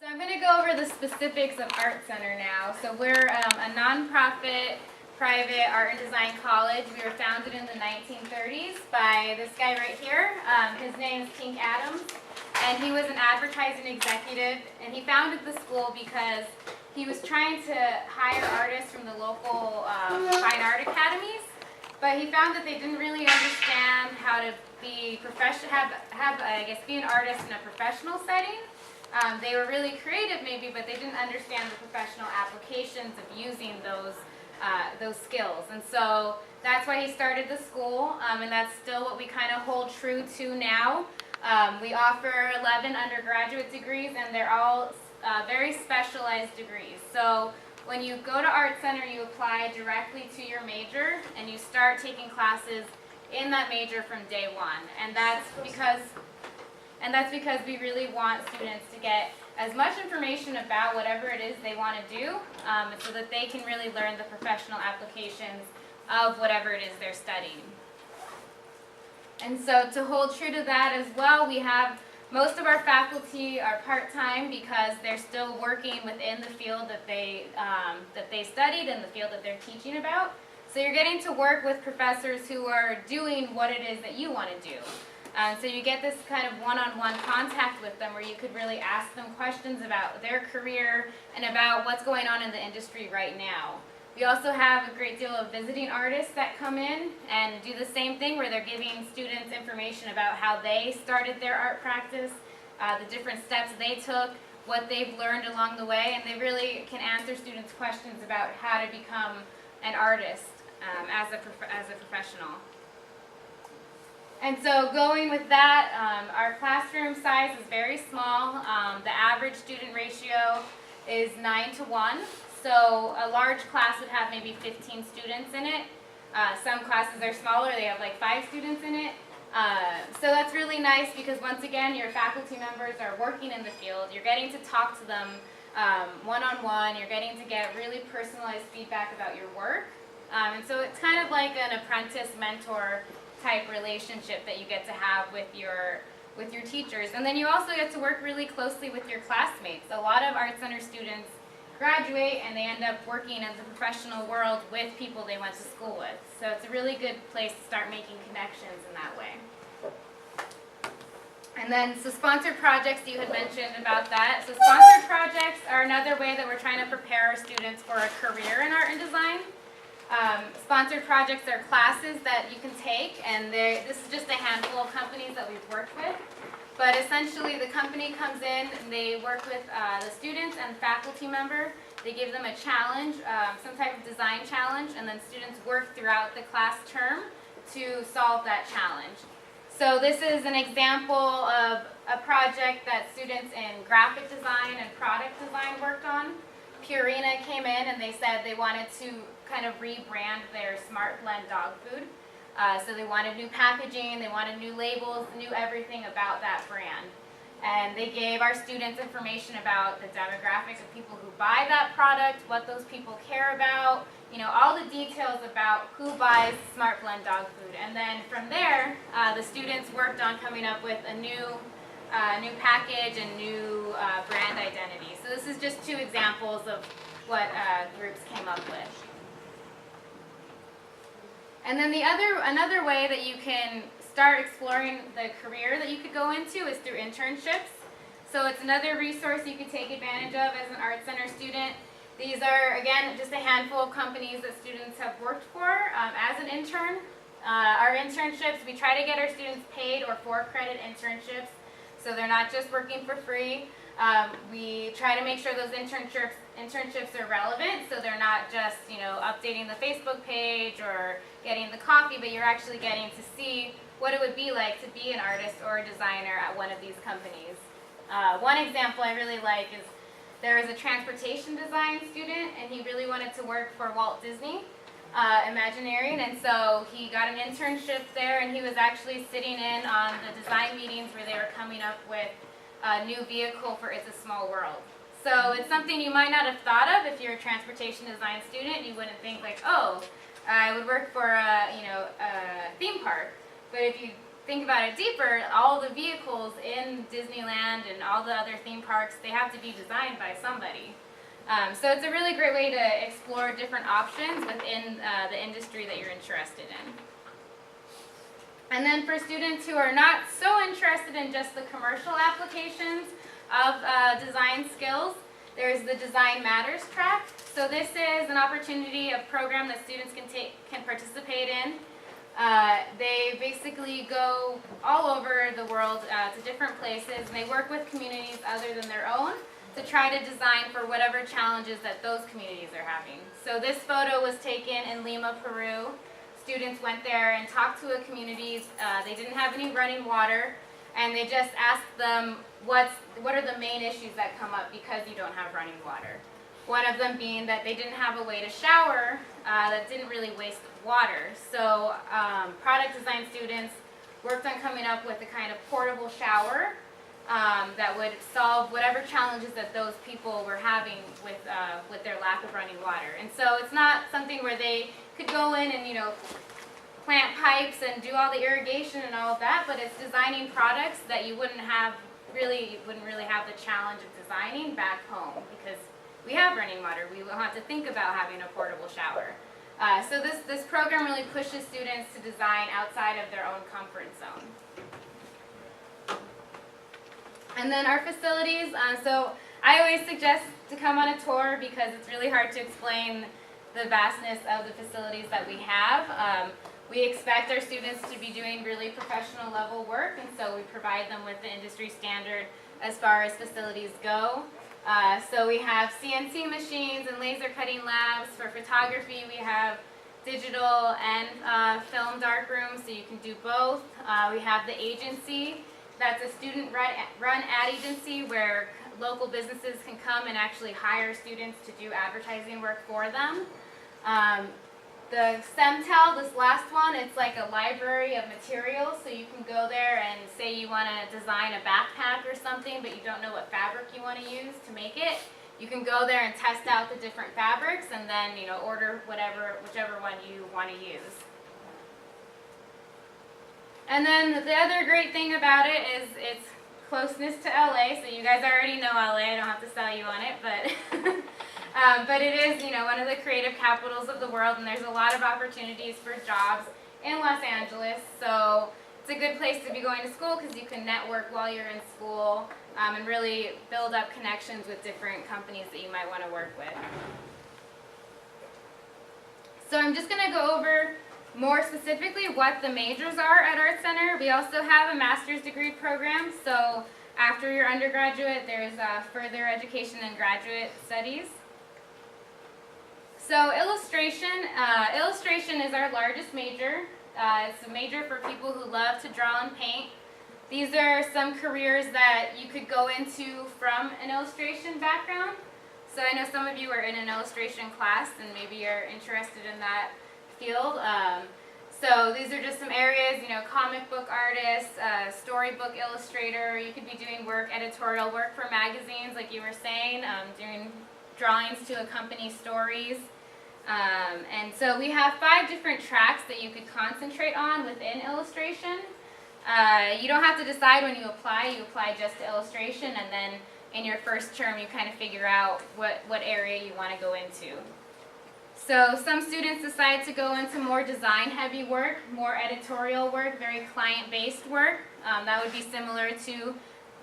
So I'm going to go over the specifics of Art Center now. So we're a nonprofit, private art and design college. We were founded in the 1930s by this guy right here. His name is Tink Adams, and he was an advertising executive. And he founded the school because he was trying to hire artists from the local fine art academies, but he found that they didn't really understand how to be be an artist in a professional setting. They were really creative maybe, but they didn't understand the professional applications of using those skills. And so that's why he started the school, and that's still what we kind of hold true to now. We offer 11 undergraduate degrees, and they're all very specialized degrees. So when you go to Art Center, you apply directly to your major, and you start taking classes in that major from day one. And that's because we really want students to get as much information about whatever it is they want to do, so that they can really learn the professional applications of whatever it is they're studying. And so to hold true to that as well, we have most of our faculty are part-time because they're still working within the field that they studied and the field that they're teaching about. So you're getting to work with professors who are doing what it is that you want to do. So you get this kind of one-on-one contact with them where you could really ask them questions about their career and about what's going on in the industry right now. We also have a great deal of visiting artists that come in and do the same thing where they're giving students information about how they started their art practice, the different steps they took, what they've learned along the way, and they really can answer students' questions about how to become an artist as a professional. And so going with that, our classroom size is very small. The average student ratio is 9-to-1. So a large class would have maybe 15 students in it. Some classes are smaller, they have like 5 students in it. So that's really nice because once again, your faculty members are working in the field. You're getting to talk to them one-on-one. You're getting to get really personalized feedback about your work. And so it's kind of like an apprentice-mentor type relationship that you get to have with your teachers. And then you also get to work really closely with your classmates. A lot of Art Center students graduate and they end up working in the professional world with people they went to school with. So it's a really good place to start making connections in that way. And then, so sponsored projects, you had mentioned about that. So sponsored projects are another way that we're trying to prepare our students for a career in art and design. Sponsored projects are classes that you can take, and this is just a handful of companies that we've worked with. But essentially, the company comes in, and they work with the students and faculty member. They give them a challenge, some type of design challenge, and then students work throughout the class term to solve that challenge. So this is an example of a project that students in graphic design and product design worked on. Purina came in and they said they wanted to kind of rebrand their Smart Blend dog food. So they wanted new packaging, they wanted new labels, new everything about that brand. And they gave our students information about the demographics of people who buy that product, what those people care about, all the details about who buys Smart Blend dog food. And then from there, the students worked on coming up with a new package and new brand identity. So this is just 2 examples of what groups came up with. And then another way that you can start exploring the career that you could go into is through internships. So it's another resource you could take advantage of as an Art Center student. These are, again, just a handful of companies that students have worked for as an intern. Our internships, we try to get our students paid or for-credit internships, so they're not just working for free. We try to make sure those internships are relevant, so they're not just updating the Facebook page or getting the coffee, but you're actually getting to see what it would be like to be an artist or a designer at one of these companies. One example I really like is there was a transportation design student, and he really wanted to work for Walt Disney Imagineering, and so he got an internship there, and he was actually sitting in on the design meetings where they were coming up with a new vehicle for It's a Small World. So it's something you might not have thought of if you're a transportation design student. You wouldn't think like, oh, I would work for a theme park. But if you think about it deeper, all the vehicles in Disneyland and all the other theme parks, they have to be designed by somebody. So it's a really great way to explore different options within the industry that you're interested in. And then for students who are not so interested in just the commercial applications of design skills, there's the Design Matters track. So this is an opportunity, a program that students can participate in. They basically go all over the world to different places, and they work with communities other than their own to try to design for whatever challenges that those communities are having. So this photo was taken in Lima, Peru. Students went there and talked to a community. They didn't have any running water, and they just asked them what are the main issues that come up because you don't have running water. One of them being that they didn't have a way to shower that didn't really waste water. So product design students worked on coming up with a kind of portable shower that would solve whatever challenges that those people were having with their lack of running water. And so it's not something where they could go in and, plant pipes and do all the irrigation and all of that, but it's designing products that you wouldn't really have the challenge of designing back home because we have running water. We will have to think about having a portable shower. So this program really pushes students to design outside of their own comfort zone. And then our facilities, so I always suggest to come on a tour because it's really hard to explain the vastness of the facilities that we have. We expect our students to be doing really professional level work, and so we provide them with the industry standard as far as facilities go. So we have CNC machines and laser cutting labs. For photography, we have digital and film darkrooms, so you can do both. We have the agency. That's a student-run ad agency where local businesses can come and actually hire students to do advertising work for them. The STEMTEL, this last one, it's like a library of materials, so you can go there and say you want to design a backpack or something, but you don't know what fabric you want to use to make it. You can go there and test out the different fabrics and then, order whichever one you want to use. And then the other great thing about it is its closeness to LA, so you guys already know LA, I don't have to sell you on it, but it is, one of the creative capitals of the world, and there's a lot of opportunities for jobs in Los Angeles, so it's a good place to be going to school because you can network while you're in school and really build up connections with different companies that you might want to work with. So I'm just going to go over more specifically what the majors are at Art Center. We also have a master's degree program, so after your undergraduate there's further education and graduate studies. So illustration is our largest major. It's a major for people who love to draw and paint. These are some careers that you could go into from an illustration background. So I know some of you are in an illustration class and maybe you're interested in that field. So these are just some areas, comic book artist, storybook illustrator. You could be doing editorial work for magazines like you were saying, doing drawings to accompany stories. And so we have 5 different tracks that you could concentrate on within illustration. You don't have to decide when you apply just to illustration, and then in your first term you kind of figure out what area you want to go into. So some students decide to go into more design-heavy work, more editorial work, very client-based work. That would be similar to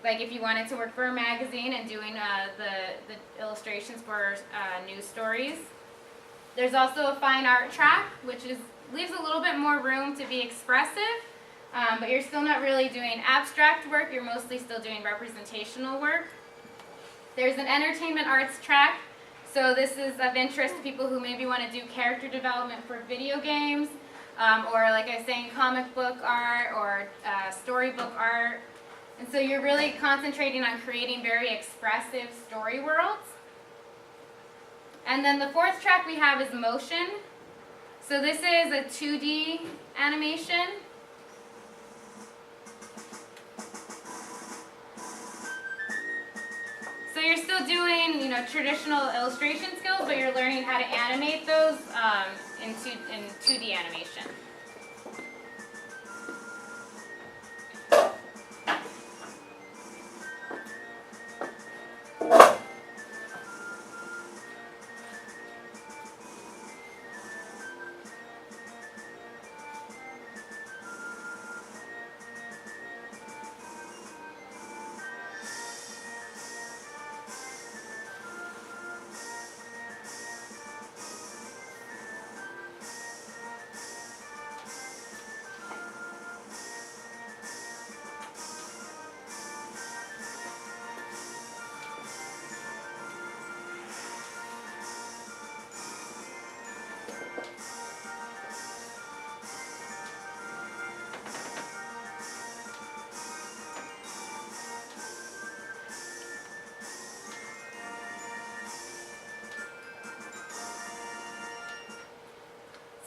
like if you wanted to work for a magazine and doing the illustrations for news stories. There's also a fine art track, which leaves a little bit more room to be expressive, but you're still not really doing abstract work, you're mostly still doing representational work. There's an entertainment arts track, so this is of interest to people who maybe want to do character development for video games, or like I was saying, comic book art or storybook art. And so you're really concentrating on creating very expressive story worlds. And then the 4th track we have is motion. So this is a 2D animation. So you're still doing, traditional illustration skills, but you're learning how to animate those in 2D animation.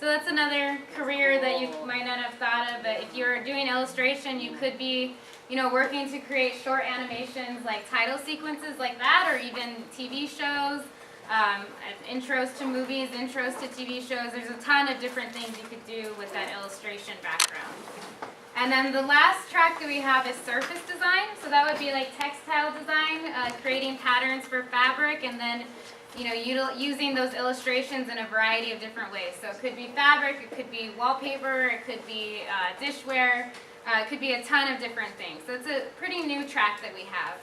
So that's another career that you might not have thought of, but if you're doing illustration, you could be, working to create short animations like title sequences like that, or even TV shows, intros to movies, intros to TV shows. There's a ton of different things you could do with that illustration background. And then the last track that we have is surface design. So that would be like textile design, creating patterns for fabric, and then using those illustrations in a variety of different ways. So it could be fabric, it could be wallpaper, it could be dishware, it could be a ton of different things. So it's a pretty new track that we have.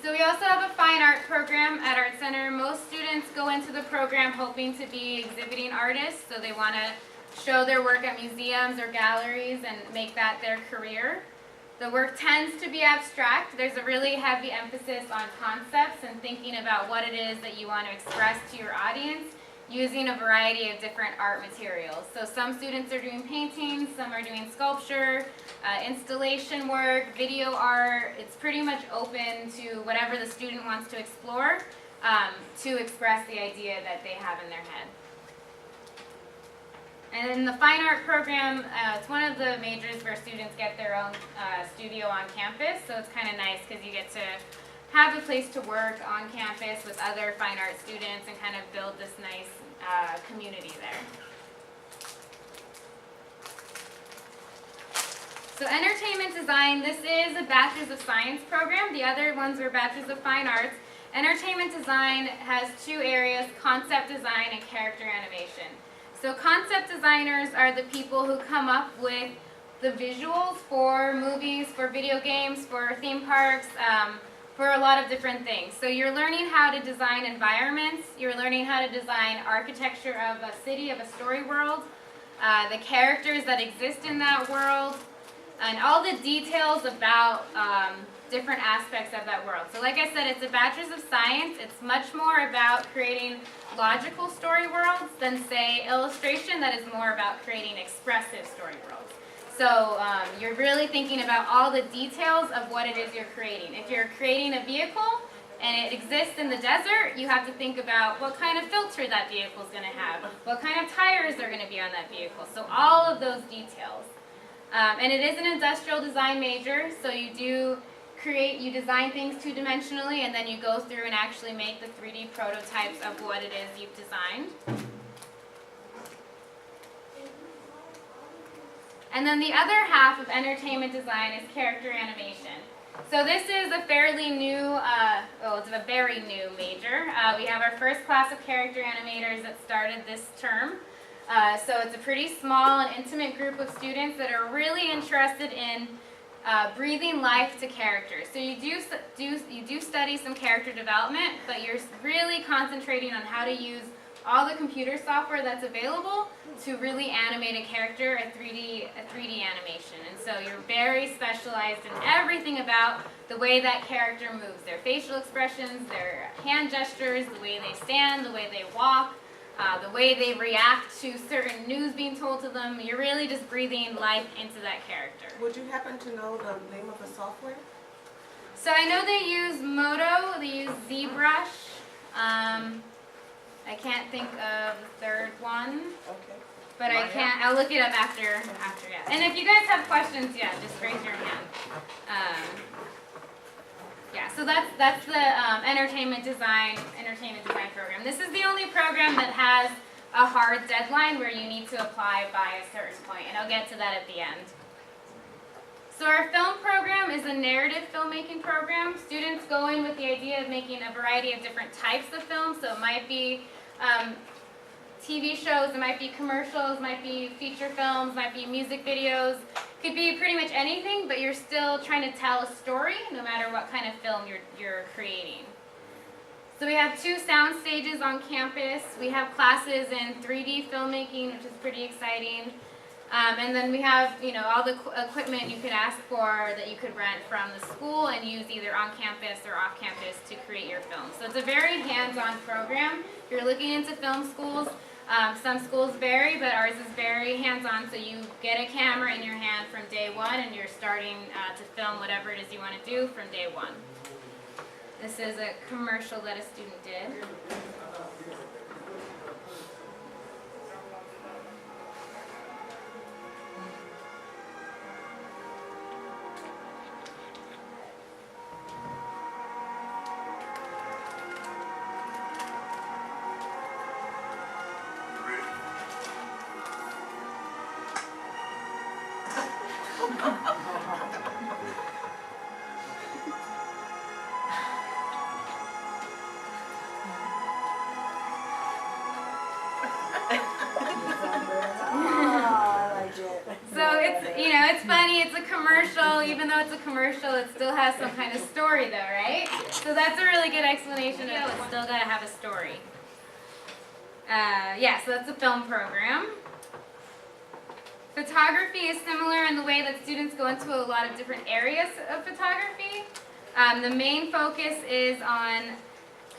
So we also have a fine art program at Art Center. Most students go into the program hoping to be exhibiting artists, so they want to show their work at museums or galleries and make that their career. The work tends to be abstract. There's a really heavy emphasis on concepts and thinking about what it is that you want to express to your audience using a variety of different art materials. So some students are doing painting, some are doing sculpture, installation work, video art. It's pretty much open to whatever the student wants to explore to express the idea that they have in their head. And in the fine art program, it's one of the majors where students get their own studio on campus, so it's kind of nice because you get to have a place to work on campus with other fine art students and kind of build this nice community there. So entertainment design, this is a Bachelor's of Science program. The other ones were Bachelor's of Fine Arts. Entertainment design has two areas, concept design and character animation. So concept designers are the people who come up with the visuals for movies, for video games, for theme parks, for a lot of different things. So you're learning how to design environments, you're learning how to design architecture of a city, of a story world, the characters that exist in that world, and all the details about different aspects of that world. So like I said, it's a Bachelor's of Science. It's much more about creating logical story worlds than, say, illustration that is more about creating expressive story worlds. So you're really thinking about all the details of what it is you're creating. If you're creating a vehicle and it exists in the desert, you have to think about what kind of filter that vehicle is going to have, what kind of tires are going to be on that vehicle. So all of those details. And it is an industrial design major, so you design things two-dimensionally, and then you go through and actually make the 3D prototypes of what it is you've designed. And then the other half of entertainment design is character animation. So this is a fairly new, it's a very new major. We have our first class of character animators that started this term. So it's a pretty small and intimate group of students that are really interested in breathing life to characters. So you do study some character development, but you're really concentrating on how to use all the computer software that's available to really animate a character, a 3D animation. And so you're very specialized in everything about the way that character moves, their facial expressions, their hand gestures, the way they stand, the way they walk, the way they react to certain news being told to them. You're really just breathing life into that character. Would you happen to know the name of the software? So I know they use Modo, they use ZBrush. I can't think of the third one. Okay. But I'll look it up after, yeah. And if you guys have questions, yeah, just raise your hand. Yeah, so that's the entertainment design program. This is the only program that has a hard deadline where you need to apply by a certain point, and I'll get to that at the end. So our film program is a narrative filmmaking program. Students go in with the idea of making a variety of different types of films. So it might be TV shows, it might be commercials, might be feature films, might be music videos. Could be pretty much anything, but you're still trying to tell a story no matter what kind of film you're creating. So we have 2 sound stages on campus. We have classes in 3D filmmaking, which is pretty exciting. And then we have, all the equipment you could ask for that you could rent from the school and use either on campus or off campus to create your film. So it's a very hands-on program. If you're looking into film schools, some schools vary, but ours is very hands-on. So you get a camera in your hand from day one, and you're starting to film whatever it is you want to do from day one. This is a commercial that a student did. So it's, you know, it's funny, it's a commercial, even though it's a commercial, it still has some kind of story though, right? So that's a really good explanation of it's still got to have a story. Yeah, so that's a film program. Photography is similar in the way that students go into a lot of different areas of photography. The main focus is on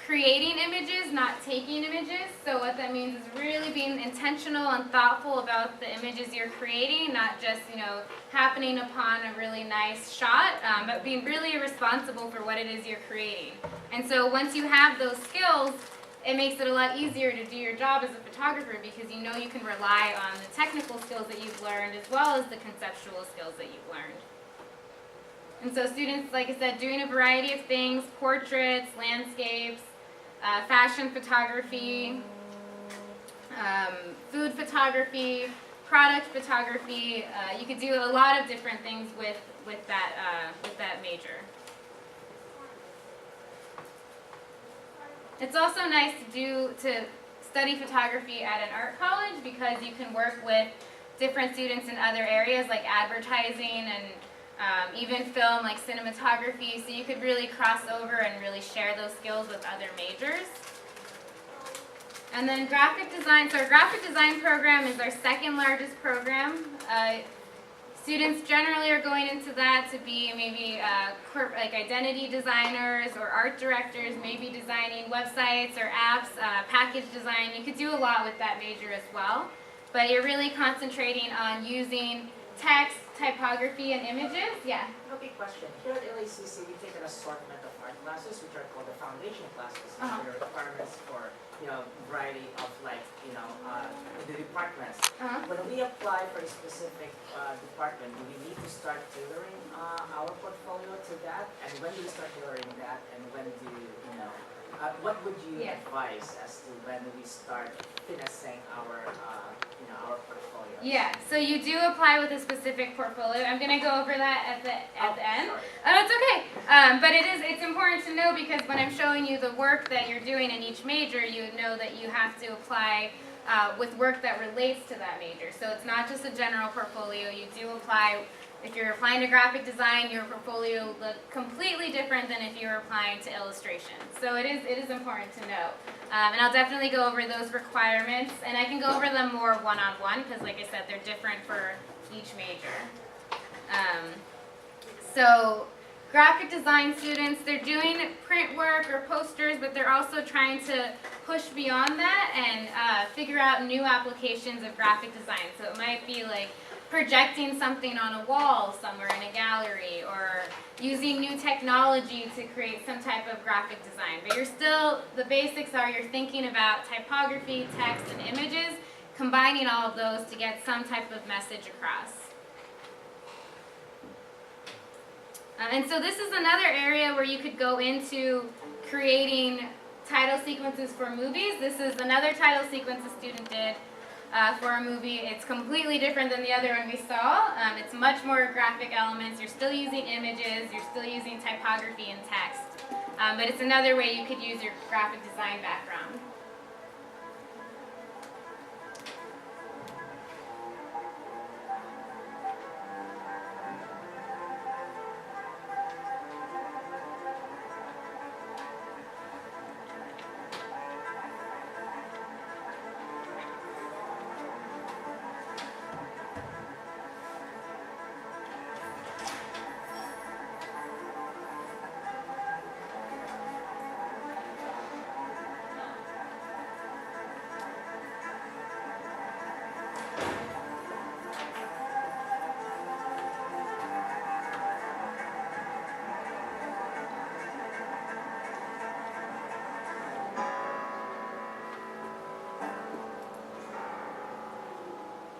creating images, not taking images. So what that means is really being intentional and thoughtful about the images you're creating, not just, you know, happening upon a really nice shot, but being really responsible for what it is you're creating. And so once you have those skills, it makes it a lot easier to do your job as a photographer because you know you can rely on the technical skills that you've learned as well as the conceptual skills that you've learned. And so students, like I said, doing a variety of things, portraits, landscapes, fashion photography, food photography, product photography. You could do a lot of different things with that major. It's also nice to study photography at an art college because you can work with different students in other areas like advertising and even film, like cinematography, so you could really cross over and really share those skills with other majors. And then graphic design. So our graphic design program is our second largest program. Students generally are going into that to be maybe like identity designers or art directors, maybe designing websites or apps, package design. You could do a lot with that major as well, but you're really concentrating on using text, typography, and images. Yeah. Okay, question. Here at LACC, we take an assortment of art classes, which are called the foundation classes. Uh-huh. There are requirements for, you know, variety of like, you know, the departments. Uh-huh. When we apply for a specific department, do we need to start tailoring our portfolio to that? And when do we start tailoring that? And when do you know? What would you advise as to when we start finessing our, you know, our portfolio? Yeah, so you do apply with a specific portfolio. I'm going to go over that at the end. Sorry. Oh, it's okay. But it's important to know because when I'm showing you the work that you're doing in each major, you know that you have to apply with work that relates to that major. So it's not just a general portfolio. You do apply. If you're applying to graphic design, your portfolio will look completely different than if you were applying to illustration. So it is important to know. And I'll definitely go over those requirements, and I can go over them more one-on-one because, like I said, they're different for each major. So graphic design students, they're doing print work or posters, but they're also trying to push beyond that and figure out new applications of graphic design. So it might be like projecting something on a wall somewhere in a gallery or using new technology to create some type of graphic design. But you're still, the basics are you're thinking about typography, text, and images, combining all of those to get some type of message across. And so this is another area where you could go into creating title sequences for movies. This is another title sequence a student did for a movie. It's completely different than the other one we saw. It's much more graphic elements. You're still using images. You're still using typography and text. But it's another way you could use your graphic design background.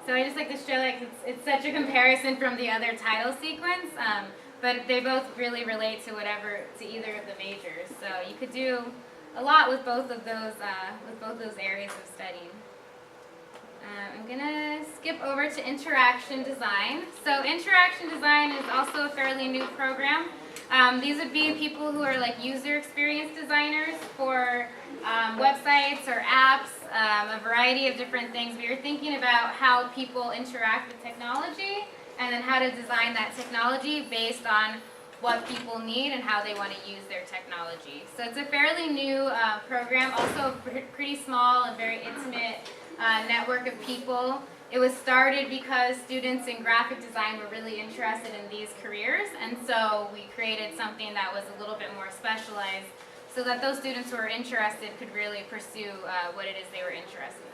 So I just like to show like it's such a comparison from the other title sequence, but they both really relate to either of the majors. So you could do a lot with both of those areas of studying. I'm gonna skip over to interaction design. So interaction design is also a fairly new program. These would be people who are like user experience designers for websites or apps, a variety of different things. We are thinking about how people interact with technology and then how to design that technology based on what people need and how they want to use their technology. So it's a fairly new program, also a pretty small and very intimate network of people. It was started because students in graphic design were really interested in these careers, and so we created something that was a little bit more specialized so that those students who were interested could really pursue what it is they were interested in.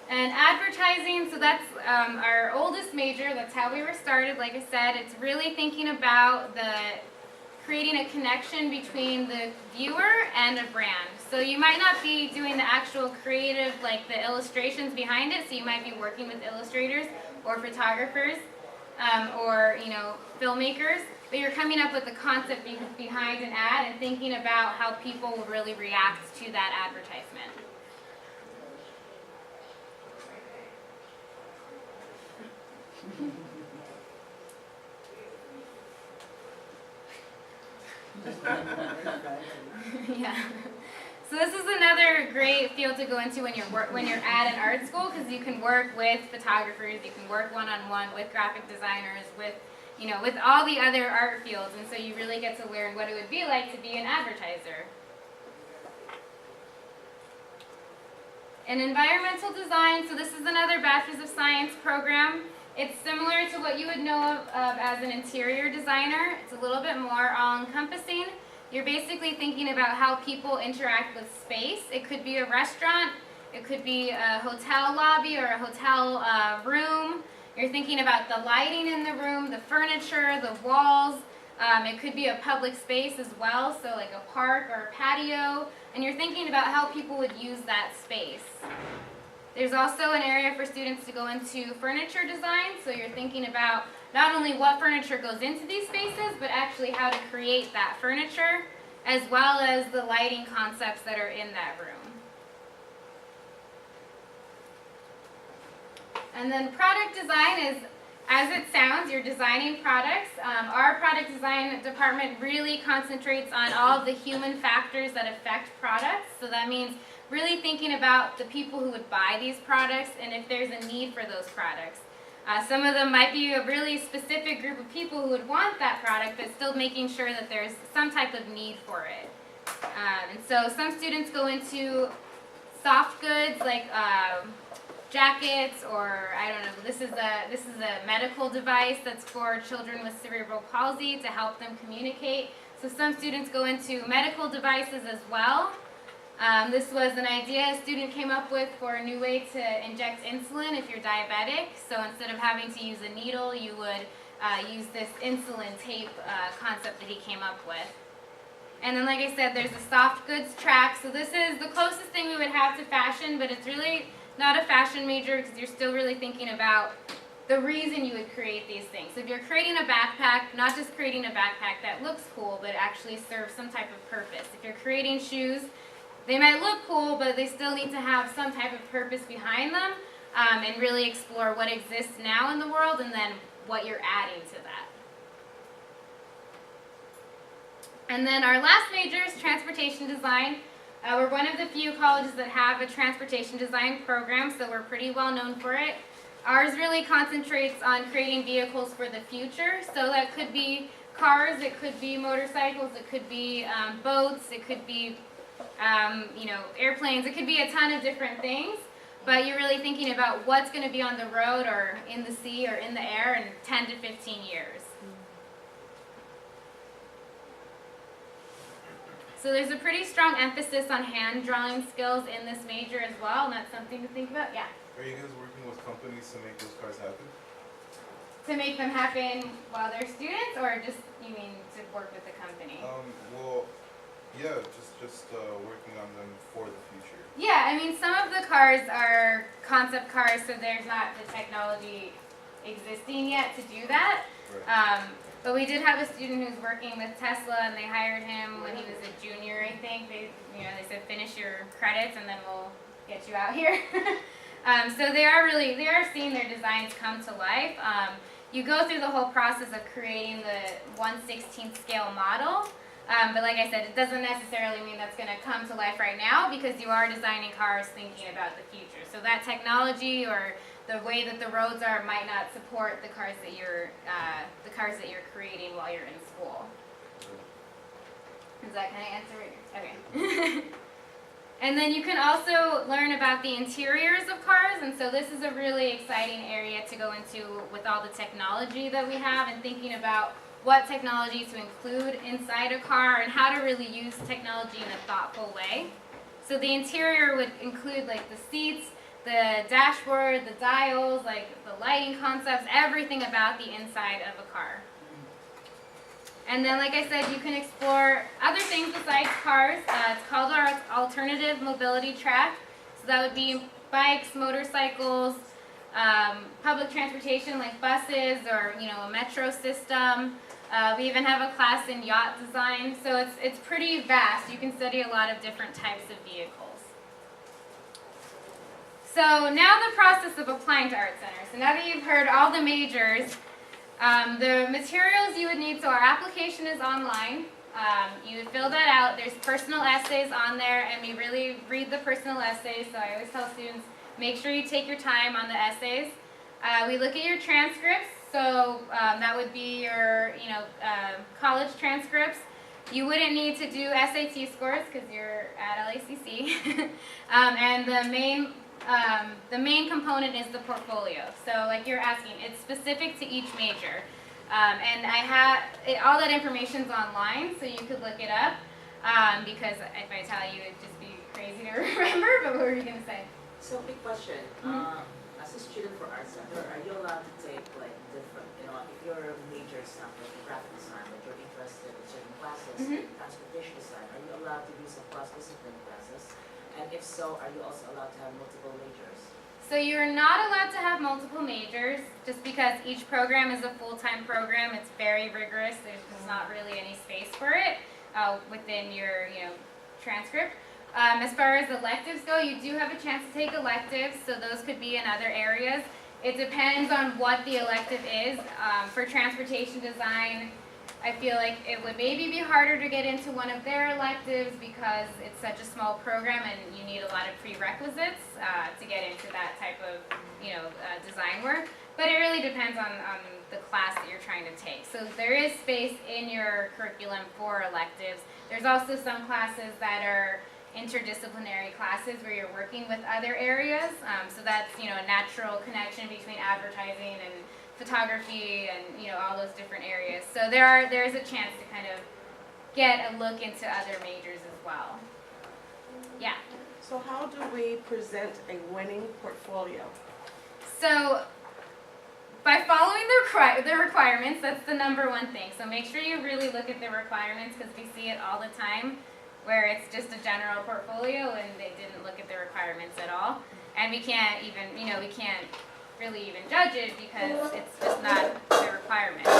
And advertising, so that's our oldest major. That's how we were started. Like I said, it's really thinking about creating a connection between the viewer and a brand. So you might not be doing the actual creative, like the illustrations behind it, so you might be working with illustrators or photographers or filmmakers, but you're coming up with the concept behind an ad and thinking about how people will really react to that advertisement. Yeah. So this is another great field to go into when you're at an art school, because you can work with photographers, you can work one-on-one with graphic designers, with all the other art fields, and so you really get to learn what it would be like to be an advertiser. In environmental design, so this is another Bachelor's of Science program. It's similar to what you would know of as an interior designer. It's a little bit more all-encompassing. You're basically thinking about how people interact with space. It could be a restaurant, it could be a hotel lobby or a hotel room. You're thinking about the lighting in the room, the furniture, the walls. It could be a public space as well, so like a park or a patio. And you're thinking about how people would use that space. There's also an area for students to go into furniture design, so you're thinking about not only what furniture goes into these spaces, but actually how to create that furniture, as well as the lighting concepts that are in that room. And then product design is, as it sounds, you're designing products. Our product design department really concentrates on all of the human factors that affect products, so that means really thinking about the people who would buy these products and if there's a need for those products. Some of them might be a really specific group of people who would want that product, but still making sure that there's some type of need for it. And so some students go into soft goods like jackets, or I don't know. This is a medical device that's for children with cerebral palsy to help them communicate. So some students go into medical devices as well. This was an idea a student came up with for a new way to inject insulin if you're diabetic. So instead of having to use a needle, you would use this insulin tape concept that he came up with. And then, like I said, there's a soft goods track. So this is the closest thing we would have to fashion, but it's really not a fashion major because you're still really thinking about the reason you would create these things. So if you're creating a backpack, not just creating a backpack that looks cool, but actually serves some type of purpose. If you're creating shoes, they might look cool, but they still need to have some type of purpose behind them, and really explore what exists now in the world and then what you're adding to that. And then our last major is transportation design. We're one of the few colleges that have a transportation design program, so we're pretty well known for it. Ours really concentrates on creating vehicles for the future, so that could be cars, it could be motorcycles, it could be boats, it could be airplanes, it could be a ton of different things, but you're really thinking about what's going to be on the road or in the sea or in the air in 10 to 15 years. So there's a pretty strong emphasis on hand drawing skills in this major as well, and that's something to think about. Yeah? Are you guys working with companies to make those cars happen? To make them happen while they're students, or just, you mean, to work with the company? Well, yeah, just working on them for the future. Yeah, I mean, some of the cars are concept cars, so there's not the technology existing yet to do that. Right. But we did have a student who's working with Tesla, and they hired him when he was a junior, I think. They said, finish your credits, and then we'll get you out here. So they are seeing their designs come to life. You go through the whole process of creating the 1/16 scale model. But like I said, it doesn't necessarily mean that's going to come to life right now because you are designing cars thinking about the future. So that technology or the way that the roads are might not support the cars that you're creating while you're in school. Does that kind of answer it? Okay. And then you can also learn about the interiors of cars, and so this is a really exciting area to go into with all the technology that we have and thinking about what technology to include inside a car and how to really use technology in a thoughtful way. So the interior would include like the seats, the dashboard, the dials, like the lighting concepts, everything about the inside of a car. And then, like I said, you can explore other things besides cars. It's called our alternative mobility track. So that would be bikes, motorcycles, public transportation like buses or a metro system. We even have a class in yacht design. So it's pretty vast. You can study a lot of different types of vehicles. So now the process of applying to Art Center. So now that you've heard all the majors, the materials you would need, so our application is online. You would fill that out. There's personal essays on there, and we really read the personal essays. So I always tell students, make sure you take your time on the essays. We look at your transcripts. So that would be your, college transcripts. You wouldn't need to do SAT scores because you're at LACC. And the main component is the portfolio. So like you're asking, it's specific to each major. And I have, all that information's online, so you could look it up. Because if I tell you, it'd just be crazy to remember, but what were you gonna say? So big question, as a student for Art Center, are you allowed to take like different, if your major is something like graphic design, but you're interested in certain classes, transportation design, are you allowed to do some cross-discipline classes? And if so, are you also allowed to have multiple majors? So you're not allowed to have multiple majors just because each program is a full-time program. It's very rigorous. There's just not really any space for it within your transcript. As far as electives go, you do have a chance to take electives, so those could be in other areas. It depends on what the elective is. For transportation design, I feel like it would maybe be harder to get into one of their electives because it's such a small program and you need a lot of prerequisites to get into that type of design work. But it really depends on the class that you're trying to take. So there is space in your curriculum for electives. There's also some classes that are interdisciplinary classes where you're working with other areas. So that's a natural connection between advertising and photography and all those different areas. So there is a chance to kind of get a look into other majors as well. Yeah. So how do we present a winning portfolio? So by following the requirements, that's the number one thing. So make sure you really look at the requirements because we see it all the time where it's just a general portfolio and they didn't look at the requirements at all. And we can't even, we can't really even judge it because it's just not the requirements.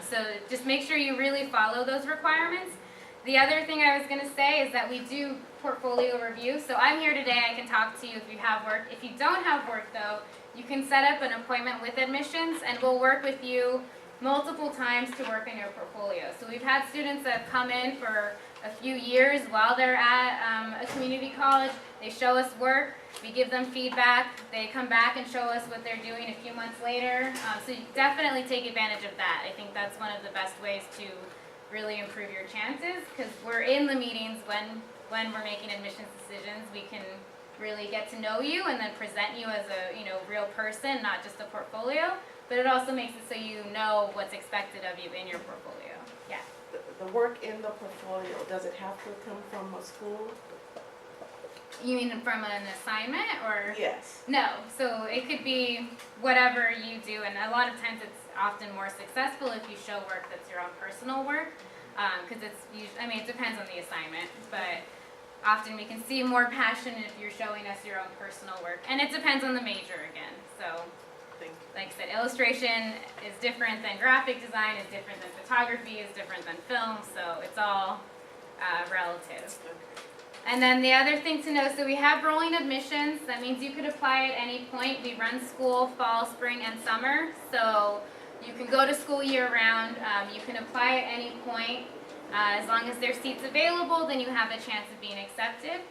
So just make sure you really follow those requirements. The other thing I was going to say is that we do portfolio review. So I'm here today, I can talk to you if you have work. If you don't have work though, you can set up an appointment with admissions and we'll work with you multiple times to work on your portfolio. So we've had students that have come in for a few years while they're at a community college. They show us work, we give them feedback, they come back and show us what they're doing a few months later. So you definitely take advantage of that. I think that's one of the best ways to really improve your chances because we're in the meetings when we're making admissions decisions. We can really get to know you and then present you as a real person, not just a portfolio. But it also makes it so you know what's expected of you in your portfolio. Yeah. The work in the portfolio, does it have to come from a school? You mean from an assignment or? Yes. No. So it could be whatever you do, and a lot of times it's often more successful if you show work that's your own personal work, because it depends on the assignment, but often we can see more passion if you're showing us your own personal work, and it depends on the major again. So. Like I said, illustration is different than graphic design, is different than photography, is different than film, so it's all relative. Okay. And then the other thing to know, so we have rolling admissions. That means you could apply at any point. We run school fall, spring, and summer. So you can go to school year round. You can apply at any point. As long as there's seats available, then you have a chance of being accepted.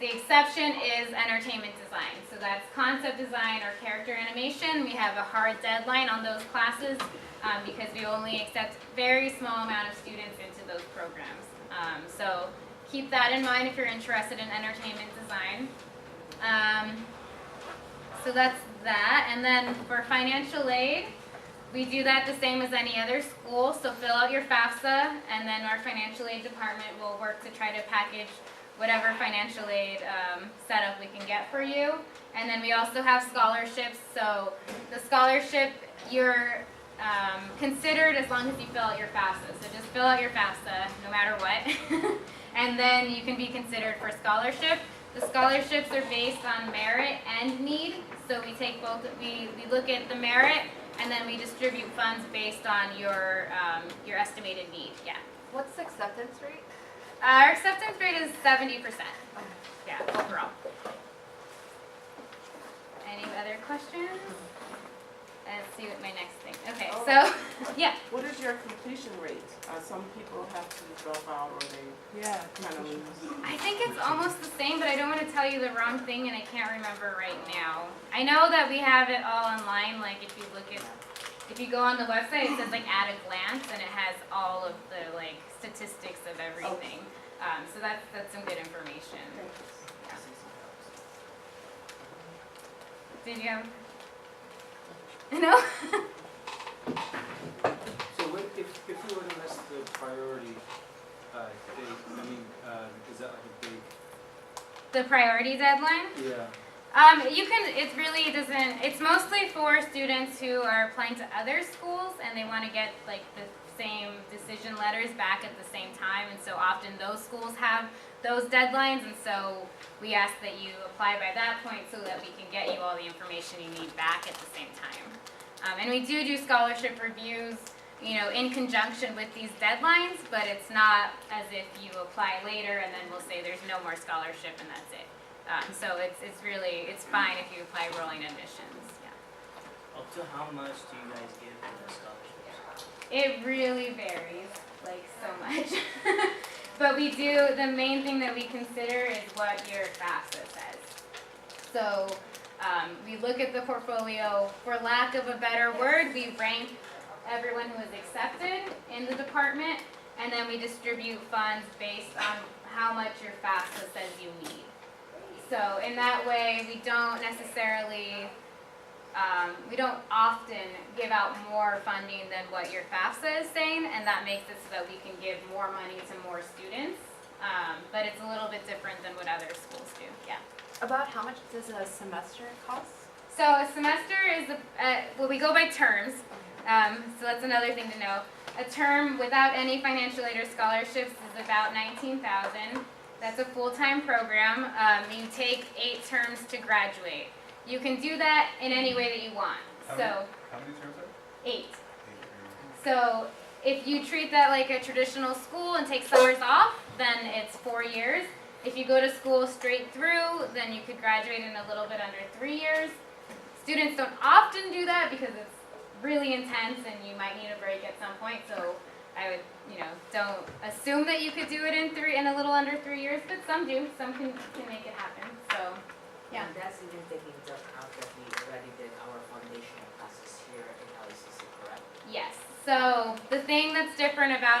The exception is entertainment design. So that's concept design or character animation. We have a hard deadline on those classes because we only accept very small amount of students into those programs. So keep that in mind if you're interested in entertainment design. So that's that. And then for financial aid, we do that the same as any other school. So fill out your FAFSA, and then our financial aid department will work to try to package whatever financial aid setup we can get for you. And then we also have scholarships. So the scholarship, you're considered as long as you fill out your FAFSA. So just fill out your FAFSA no matter what. And then you can be considered for scholarship. The scholarships are based on merit and need. So we take both, we look at the merit, and then we distribute funds based on your estimated need. Yeah. What's the acceptance rate? Our acceptance rate is 70%. Yeah, overall. Any other questions? Let's see what my next thing. Okay, so yeah. What is your completion rate? Some people have to drop out or they kind of lose. I think it's almost the same, but I don't want to tell you the wrong thing, and I can't remember right now. I know that we have it all online. Like if you look at, if you go on the website, it says like at a glance, and it has all of the like statistics of everything. So that's some good information. Yeah. Did you have? No. So if you were to miss the priority date, I mean, is that like a big? The priority deadline? Yeah. You can, it really doesn't, it's mostly for students who are applying to other schools and they want to get like the same decision letters back at the same time, and so often those schools have those deadlines, and so we ask that you apply by that point so that we can get you all the information you need back at the same time. And we do scholarship reviews, you know, in conjunction with these deadlines, but it's not as if you apply later and then we'll say there's no more scholarship and that's it. So it's really, it's fine if you apply rolling admissions, yeah. Up to how much do you guys give for the scholarships? It really varies, like so much. But we do, the main thing that we consider is what your FAFSA says. So we look at the portfolio, for lack of a better word, we rank everyone who is accepted in the department, and then we distribute funds based on how much your FAFSA says you need. So in that way, we don't necessarily, we don't often give out more funding than what your FAFSA is saying, and that makes it so that we can give more money to more students. But it's a little bit different than what other schools do, yeah. About how much does a semester cost? So a semester is, well, we go by terms, so that's another thing to know. A term without any financial aid or scholarships is about $19,000. That's a full-time program. You take 8 terms to graduate. You can do that in any way that you want. How many terms are 8. 8 terms. So if you treat that like a traditional school and take summers off, then it's 4 years. If you go to school straight through, then you could graduate in a little bit under 3 years. Students don't often do that because it's really intense and you might need a break at some point. So I would, you know, don't assume that you could do it in a little under 3 years, but some do. Some can make it happen. So, yeah. And that's even taking into account that we already did our foundational classes here in LCC, correct? Yes. So the thing that's different about